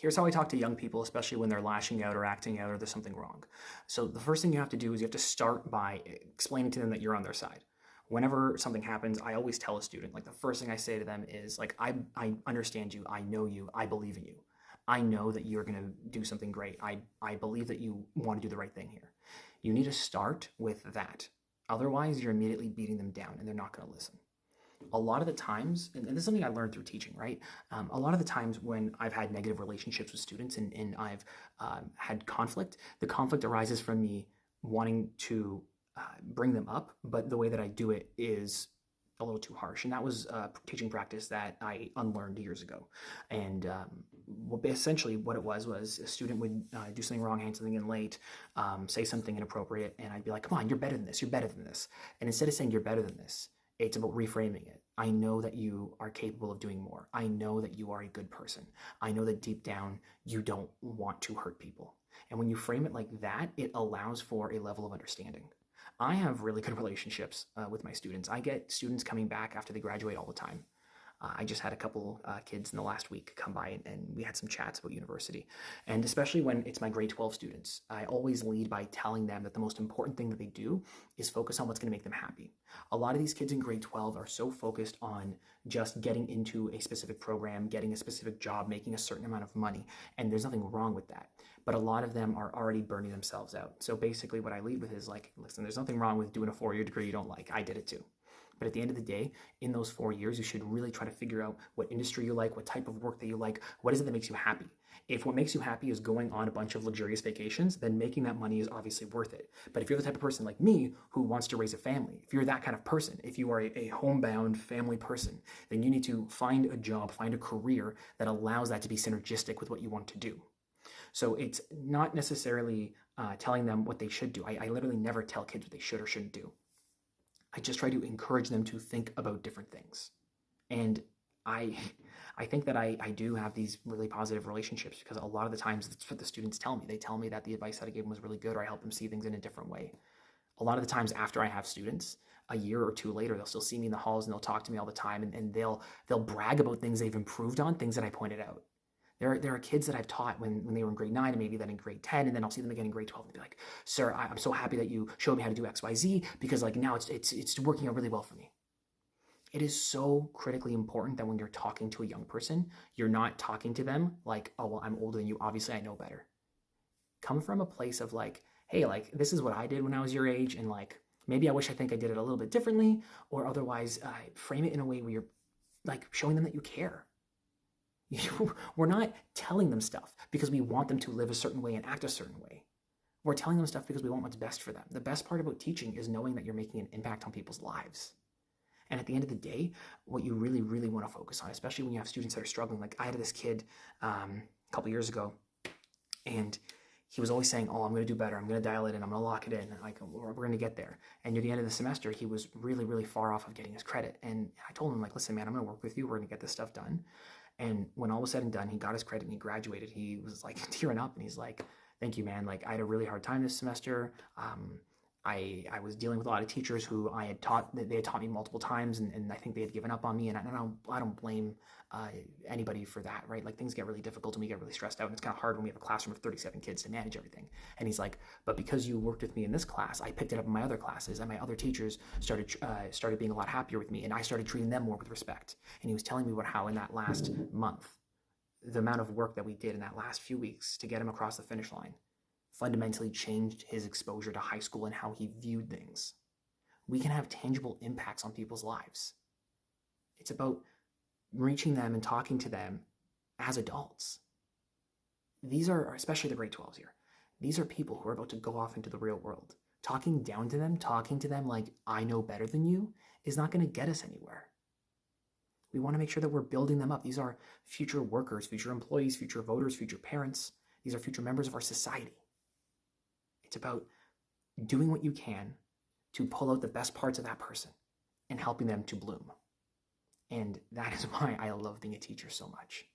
Here's how I talk to young people, especially when they're lashing out or acting out or there's something wrong. So the first thing you have to do is you have to start by explaining to them that you're on their side. Whenever something happens, I always tell a student, like the first thing I say to them is like, I understand you, I know you, I believe in you. I know that you're going to do something great. I believe that you want to do the right thing here. You need to start with that. Otherwise, you're immediately beating them down and they're not going to listen. A lot of the times, and this is something I learned through teaching, right? A lot of the times when I've had negative relationships with students and I've had conflict, the conflict arises from me wanting to bring them up, but the way that I do it is a little too harsh. And that was a teaching practice that I unlearned years ago. And essentially what it was a student would do something wrong, hand something in late, say something inappropriate, and I'd be like, come on, you're better than this, you're better than this. And instead of saying you're better than this, it's about reframing it. I know that you are capable of doing more. I know that you are a good person. I know that deep down you don't want to hurt people. And when you frame it like that, it allows for a level of understanding. I have really good relationships with my students. I get students coming back after they graduate all the time. I just had a couple kids in the last week come by and we had some chats about university. And especially when it's my grade 12 students, I always lead by telling them that the most important thing that they do is focus on what's going to make them happy. A lot of these kids in grade 12 are so focused on just getting into a specific program, getting a specific job, making a certain amount of money, and there's nothing wrong with that. But a lot of them are already burning themselves out. So basically what I lead with is like, listen, there's nothing wrong with doing a 4-year degree you don't like. I did it too. But at the end of the day, in those 4 years, you should really try to figure out what industry you like, what type of work that you like, what is it that makes you happy. If what makes you happy is going on a bunch of luxurious vacations, then making that money is obviously worth it. But if you're the type of person like me who wants to raise a family, if you're that kind of person, if you are a homebound family person, then you need to find a job, find a career that allows that to be synergistic with what you want to do. So it's not necessarily telling them what they should do. I literally never tell kids what they should or shouldn't do. I just try to encourage them to think about different things. And I think that I do have these really positive relationships because a lot of the times that's what the students tell me. They tell me that the advice that I gave them was really good or I help them see things in a different way. A lot of the times after I have students, a year or two later, they'll still see me in the halls and they'll talk to me all the time and they'll brag about things they've improved on, things that I pointed out. There are kids that I've taught when they were in grade 9 and maybe then in grade 10, and then I'll see them again in grade 12 and be like, sir, I'm so happy that you showed me how to do X, Y, Z because like now it's working out really well for me. It is so critically important that when you're talking to a young person, you're not talking to them like, oh, well, I'm older than you. Obviously, I know better. Come from a place of like, hey, like this is what I did when I was your age, and like maybe I wish I think I did it a little bit differently, or otherwise frame it in a way where you're like showing them that you care. We're not telling them stuff because we want them to live a certain way and act a certain way. We're telling them stuff because we want what's best for them. The best part about teaching is knowing that you're making an impact on people's lives. And at the end of the day, what you really, really want to focus on, especially when you have students that are struggling. Like I had this kid a couple years ago, and he was always saying, oh, I'm going to do better. I'm going to dial it in. I'm going to lock it in. Like, we're going to get there. And near the end of the semester, he was really, really far off of getting his credit. And I told him, like, listen, man, I'm going to work with you. We're going to get this stuff done. And when all was said and done, he got his credit and he graduated. He was like tearing up and he's like, thank you, man. Like I had a really hard time this semester. I was dealing with a lot of teachers who they had taught me multiple times and I think they had given up on me. And I don't blame anybody for that, right? Like things get really difficult and we get really stressed out and it's kind of hard when we have a classroom of 37 kids to manage everything. And he's like, but because you worked with me in this class, I picked it up in my other classes and my other teachers started being a lot happier with me and I started treating them more with respect. And he was telling me about how in that last month, the amount of work that we did in that last few weeks to get him across the finish line fundamentally changed his exposure to high school and how he viewed things. We can have tangible impacts on people's lives. It's about reaching them and talking to them as adults. These are, especially the grade 12s here, these are people who are about to go off into the real world. Talking down to them, talking to them like I know better than you is not going to get us anywhere. We want to make sure that we're building them up. These are future workers, future employees, future voters, future parents. These are future members of our society. It's about doing what you can to pull out the best parts of that person and helping them to bloom. And that is why I love being a teacher so much.